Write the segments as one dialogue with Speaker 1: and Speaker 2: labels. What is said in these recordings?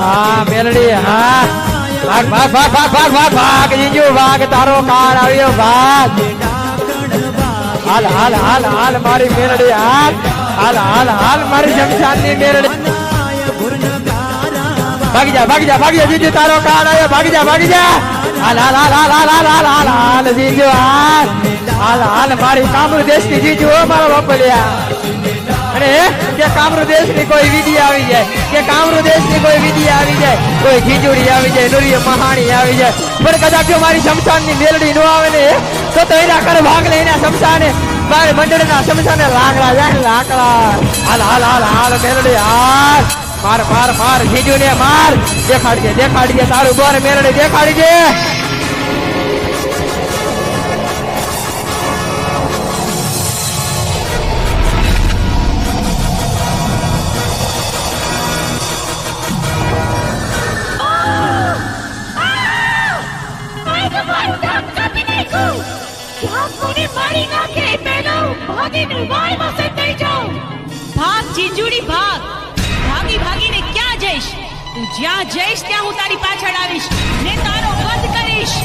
Speaker 1: હા મેલડી હા ભાગ ભાગ ભાગ ભાગ ભાગ ભાગ ભાગ જીજુ ભાગ તારો કાળ આવ્યો ભાગ હાલ હાલ હાલ હાલ મારી મેલડી હાલ હાલ હાલ હાલ મારી શમશાનની મેલડી ભાગી જા જીજુ તારો કાળ આવ્યો ભાગી જા હાલ હાલ હાલ હાલ હાલ હાલ હાલ હાલ હાલ જીજુ હાલ હાલ હાલ મારી કામરૂ દેશની જીજુ હો મારો બાપલિયા અને કે કામરૂ દેશની કોઈ વિધિ આવી જાય કે કામરૂ દેશની કોઈ વિધિ આવી જાય કોઈ ખીજુડી આવી જાય નુરિય મહાણી આવી જાય પણ કદાચ જો મારી શમશાનની મેલડી ન આવે ને તો એના કર ભાગ લઈને શમશાને બાર મંડળના શમશાને લાકડા જાય લાકડા હાલ હાલ હાલ હાલ મેલડી હાલ માર માર માર ખીજુને માર દેખાડજે તારું બોર મેલડી દેખાડજે
Speaker 2: ભાગ જીજુડી ભાગ ભાગીને ક્યાં જઈશ તું જ્યાં જઈશ ત્યાં હું તારી પાછળ આવીશ ને તારો વધ કરીશ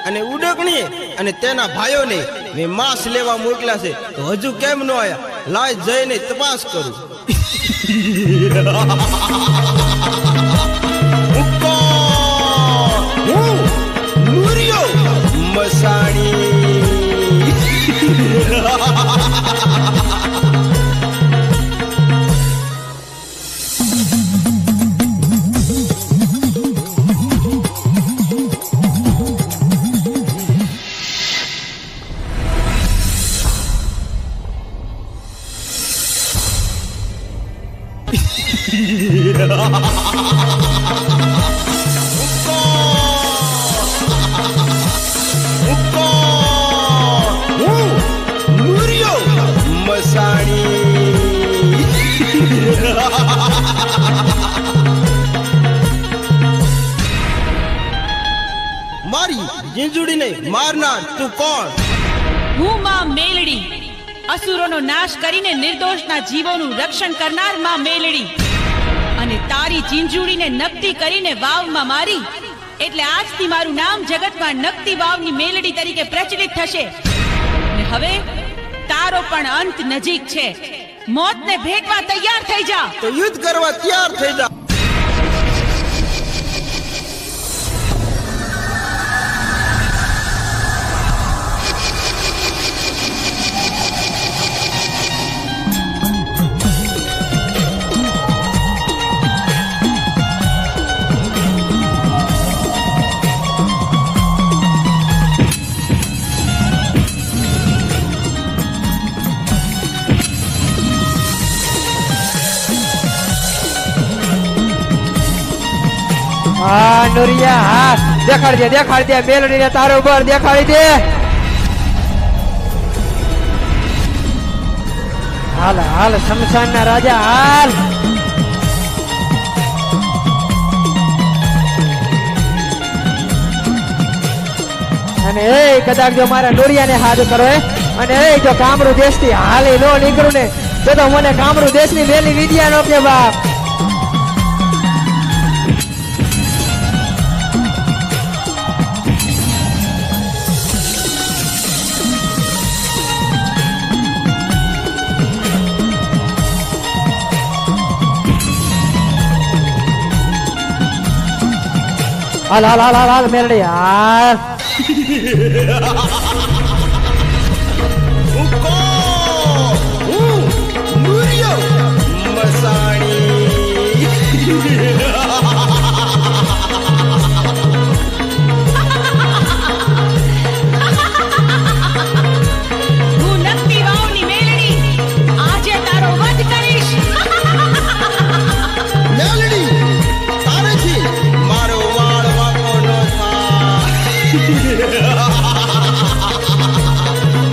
Speaker 3: અને ઉડકણી અને તેના ભાઈઓને મેં માંસ લેવા મોકલ્યા છે તો હજુ કેમ ન આયા લાય જઈને તપાસ કરું મસાણી મારી જીંજુડીને મારનાર તું કોણ?
Speaker 2: હું માં મેલડી, અસુરોનો નાશ કરીને નિર્દોષના જીવોનું રક્ષણ કરનાર માં મેલડી. અને તારી જીંજુડીને નકતી કરીને વાવમાં મારી એટલે આજથી મારું નામ જગતમાં નકતી વાવની મેલડી તરીકે પ્રચલિત થશે. અને હવે તારો પણ અંત નજીક છે. મોતને ભેટવા તૈયાર થઈ જા.
Speaker 3: તો યુદ્ધ કરવા તૈયાર થઈ જા.
Speaker 1: હા નુરિયા, હા દેખાડી દે મેલડીને તારો ઉપર દેખાડી દે. હાલ હાલ શમશાનના રાજા હાલ. અને એ કદાચ જો મારા નુરિયાને હાથ કરો અને એ જો કામરૂ દેશથી હાલે નો નીકળું ને તો મને કામરૂ દેશની વેલી વિદ્યા નો કે બાપ. હાલ હાલ હાલ હાલ હાલ મેલડી હાલ
Speaker 2: હું નકતી વાવની મેલડી આજે તારો વધ કરીશ.
Speaker 3: મેલડી તારેથી મારો વાળ વાંકો ન થાય.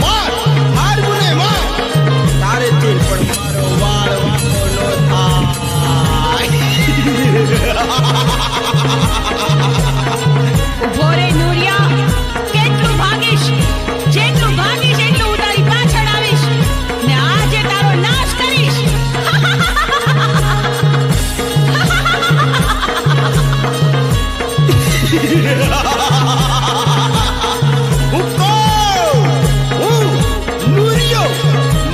Speaker 3: માર માર મને માર તારેથી પણ મારો વાળ વાંકો ન
Speaker 2: ઉભો રે નુરિયા, કેટલું ભાગીશ, જેટલું ભાગીશ એટલું હું તારી પાછળ આવીશ ને આજે તારો નાશ કરીશ.
Speaker 3: હું નુરિયો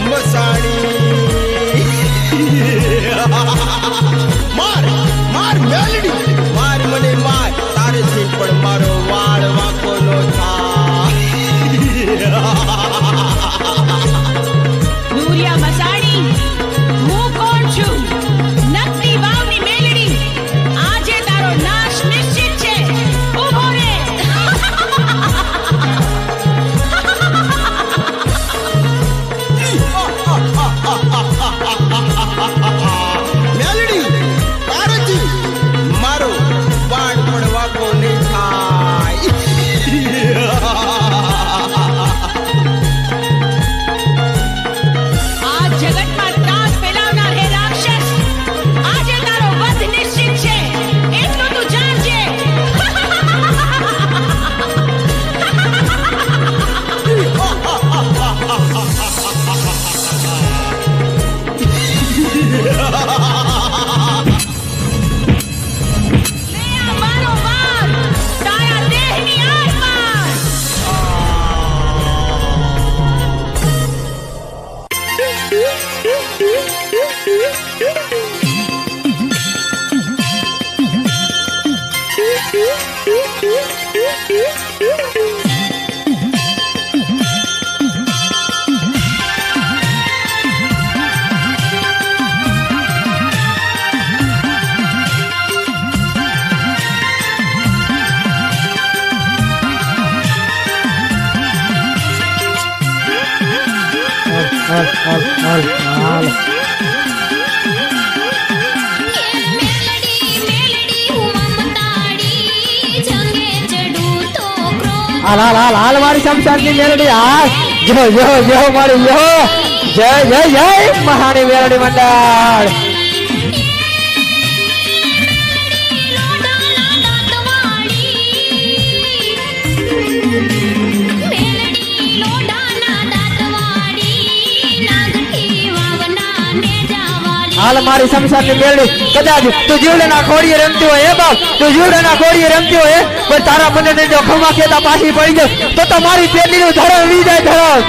Speaker 3: મસાણી. માર માર મેલડી માર મને માર તારેથી પણ મારો વાળ વાંકો ન થાય.
Speaker 2: નુરિયા મસાણી, હું કોણ છું? નકતી વાવની મેલડી. આજે તારો નાશ નિશ્ચિત છે. ઉભો રે.
Speaker 3: મેલડી તારેથી મારો વાળ પણ વાંકો નહીં થાય.
Speaker 2: આ જગતમાં ત્રાસ ફેલાવનાર હે રાક્ષસ, આજે તારો વધ નિશ્ચિત છે. એટલું તું જાણજે. લે આ મારો વાર, તારા દેહની આસપાસ.
Speaker 1: હાલ હાલ હાલ હાલ હાલ હાલ હાલ હાલ મારી શમશાનની મેલડી હાલ જો જો જો મારી જો જય જય જય મહાની મેલડી મંડળ. હાલ મારી શમશાનની મેલડી કદાચ તું જીવડાના ખોડીએ રમતી હોય હે બાપ, તું જીવડાના ખોડીએ રમતી હોય પણ તારા મને જો ખમા ખેતા પાછી પડી જાય તો મારી પેટલીનું ધરણ વી જાય ધરણ.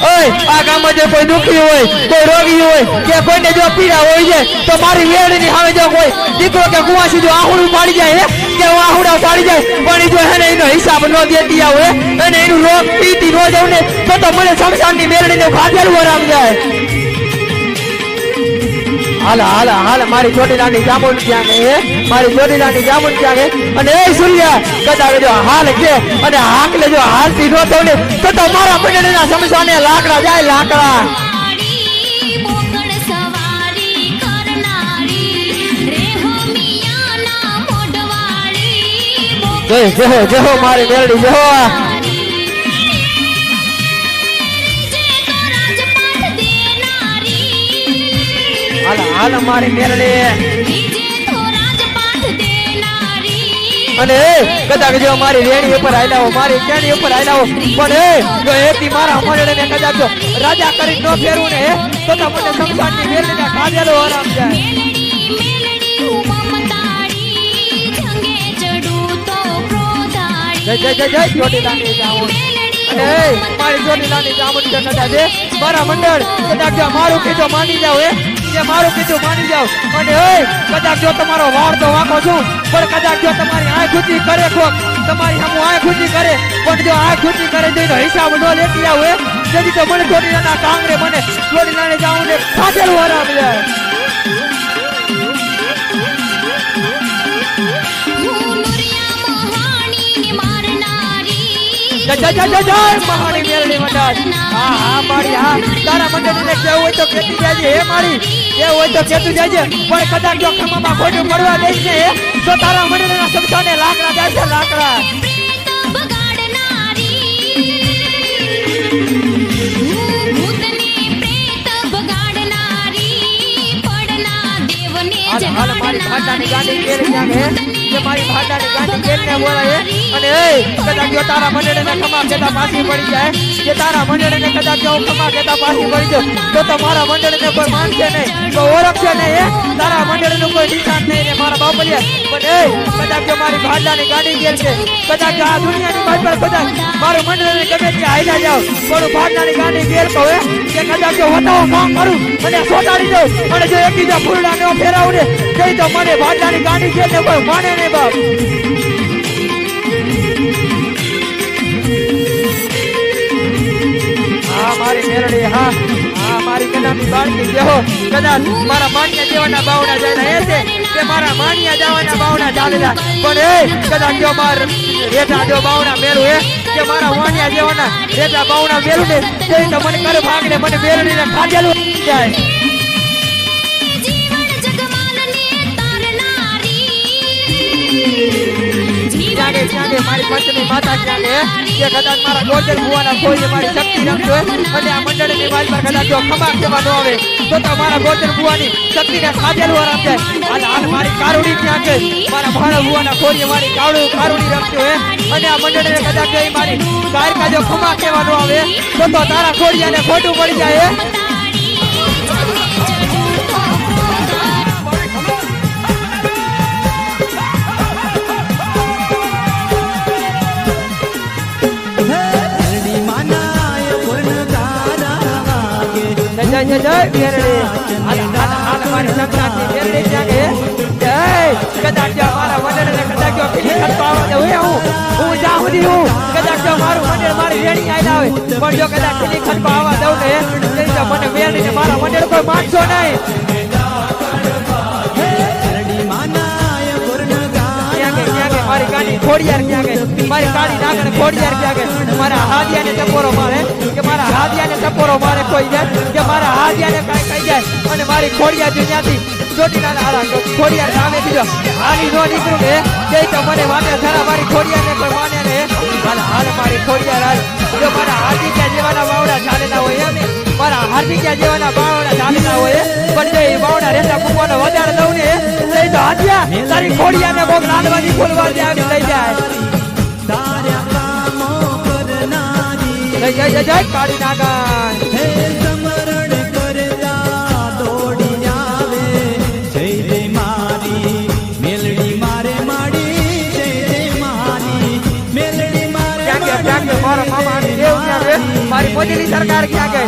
Speaker 1: ઓય આ ગામમાં જો કોઈ દુખી હોય, કોઈ રોગી હોય કે કોઈને જો પીડા હોય છે તો મારી મેળડીની સામે જો કોઈ દીકરો કે કુવાસી જો આહુડું પાડી જાય હે કે આહુડા પાડી જાય પણ જો હે ને એનો હિસાબ ન દેતી આવે અને એનું રોગ પીતી ન જાવ ને તો મને શમશાનની મેળડીને ખાધેલું આરામ જાય. હાલ હાલ હાલ મારી ચોટીલાની જામુન ક્યાં હે, મારી ચોટીલાની જામુન ક્યાં હે અને એ સૂર્ય કદાચ જો હાલ કે અને હાકલે જો હાલતી ન થવ ને તો મારા મંડળના શમશાને લાકડા જાય લાકડા. જય જય જય મારી મેલડી જય. હાલ હાલ મારી મેલડી અને કદાચ જો મારી રેણી ઉપર આયલાઓ, મારી કેણી ઉપર આયલાઓ પણ જો એથી મારા મંડળને કદાચ જો રાજા કરી ન ફેરવું ને તો મને શમશાનની મેલડીને ખાધેલો આરામ જાય. જય જય જય જય ચોટીલાની જામુન અને મારી ચોટીલાની જામુન કદાચ મારા મંડળ કદાચ મારું કીધો માની જાવ જે મારું કીધું માની જાવ અને એ કદાચ જો તમારો વાળ તો વાંકો છું પણ કદાચ જો તમારી આંખ ઊંચી કરે કોક તમારી સામે આંખ ઊંચી કરે પણ જો આંખ ઊંચી કરે તો હિસાબ ન લેતી આવે જેથી તો મને ચોટીલાના કાંગરે મને ચોટીલાને જાઉં ને ખાધેલું આરામ લે જય મહાણી મેલડી મંડળ હા મારી હા તારા મંડળને કેવું હોય તો કેતી જાજે હે મારી એવું હોય તો કેતું જાજે પણ કદાચ જો ખમામાં ખોટું પડવા દઈશ ને તો તારા મંડળના સમસાને લાકડા જાય છે લાકડા હાલ મારી ભાટાની ગાડી કેરી જાગે કે મારી ભાટાની ગાડી કેરીને બોલાય અને એ કદાચ જો તારા મંડળને ખમા કેતા પાછી પડી જાય કે તારા મંડળને કદાચ જો ખમા કેતા પાછી પડી જાય તો તમારા મંડળને કોઈ માનશે નહીં તો ઓળખશે નહીં એ તારા મંડળનું કોઈ નિશાન નહીં ને મારા બાપલિયા પણ એ કદાચ જો મારી ભાટાની ગાડી કેર છે કદાચ આ દુનિયાની વાત પર કદાચ મારું મંડળને ગમે ત્યાં હાલ્યા જાવ પણ ભાટાની ગાડી કેર કહે કે કદાચ જો વટાવો કામ કરું અને સોટાડી દઉં અને જો એકબીજા ફૂલડા ને ફેરાવું ને જઈ તો મને ભાટાની ગાડી છે ને કોઈ માને નહીં બાપ હા મારી મેરડી હા મારી કદાચની બાળકી જેવો કદાચ મારા માણિયા જેવાના બાવડા જાય એ છે કે મારા માણિયા જવાના બાવડા ચાલેલા પણ એ કદાચ જો માર રેઠા જો બાવડા મેલું એ કે મારા વાણિયા જેવાના રેઠા બાવડા મેલું ને જઈ તો મને કરે ભાગને મને મેરડીને ખાધેલું જાય જાગે મારી પત્ની માતા જાગે કે કદાચ મારા ગોજર ભુવાના કોઈ મારી શક્તિ રમતો અને આ મંડળની મારી પર કદાચ જો ખમા કેવા ન આવે તો મારા ગોજર ભુવાની શક્તિને ખાધેલું આરામ જાય હાલ મારી કારુડી ત્યાં કે મારા ભાણા ભુવાના કોઈ મારી કારુડી રમતો હે અને આ મંડળને કદાચ જો મારી કારકા જો ખમા કેવા ન આવે તો તારા ખોડિયાને ખોટું પડી જાય જય મેરડી હાલ મારી સંક્રાંતિ મેરડી જાગે જય કદાચ જો મારા મંડળને કદાચ જો પીલી ખટપાવા દે હું જાઉં દી હું કદાચ જો મારું મંડળ મારી રેડી આયલા આવે પણ જો કદાચ પીલી ખટપાવા દઉં ને તો મને મેરડીને મારા મંડળ કોઈ માનશો નહીં મારી ગાડી ખોડિયાર ક્યાં ગઈ મારી ગાડી નાગણ ખોડિયાર ક્યાં ગઈ મારા હાદિયાને ટપોરો મારે કે મારા હાદિયાને ટપોરો મારે કોઈ જાય કે મારા હાદિયાને કાંઈ કહી જાય અને મારી ખોડિયાર ત્યાંથી ચોટીલાના હાલા ખોડિયાર સામે દીધો હાલી નો નીકળું ને જઈ તો મને વાતે ખરા મારી ખોડિયારને કોઈ માને ને હાલ મારી ખોડિયાર હાલ જો મારા હાર્દિકિયા જેવાના બાવડા ચાલેલા હોય એમ મારા હાર્દિકિયા જેવાના બાવડા ચાલેલા હોય પણ જે બાવડા રહેતા કુવાનો વધારે દઉં ને જઈ તો હાથિયા તારી ખોડિયાને કોક લાલવાની ફૂલવા દે આવી લઈ જાય જય કાળી નાગણ મારા મામા દેવ ક્યાં મારી મોદીની સરકાર ક્યાં ગઈ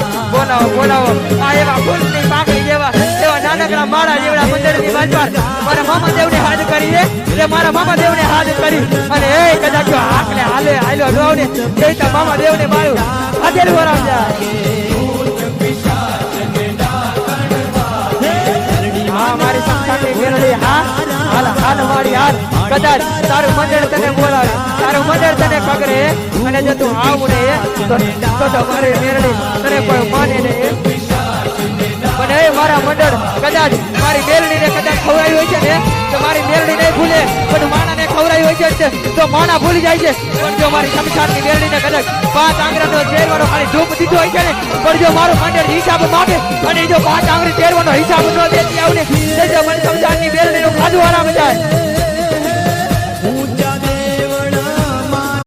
Speaker 1: બોલાવો આ એવા ફૂલની પાકડી જેવા એવા નાનકડા માળા જેવડા મંદિરની બાજુ મારા મામા દેવને હાથ કરી દે એટલે મારા મામા દેવને હાથ કરી અને એ કદાચ આંખને હાલ્યો ડોવને એ તો મામા દેવને મારું હાથેલું વરાવ જાય હા મારી સંસ્થાની મેરડી હા હાલ મારી હાલ કદાચ તારું મંદિર તને બોલાવે તારું મંદિર તને પકડે અને જો તું આવું ને તો મારી મેરડી તને કોઈ માને નહીં પણ એ મારા મંડળ કદાચ મારી મેરડીને કદાચ ખવડાવી હોય છે ને તો મારી મેરડી નહીં ભૂલે પણ માણાને ખવડાવી હોય છે તો માણા ભૂલી જાય છે પણ જો મારી શમશાનની મેરડીને કદાચ 5 આંગળાનો તેરવાનો ખાલી ધૂપ દીધો હોય છે ને પણ જો મારું મંડળ હિસાબ માગે અને જો 5 આંગળી તેરવાનો હિસાબ ન દેતી આવે ને તો મને શમશાનની મેરડીનું ખાધું આરામ જાય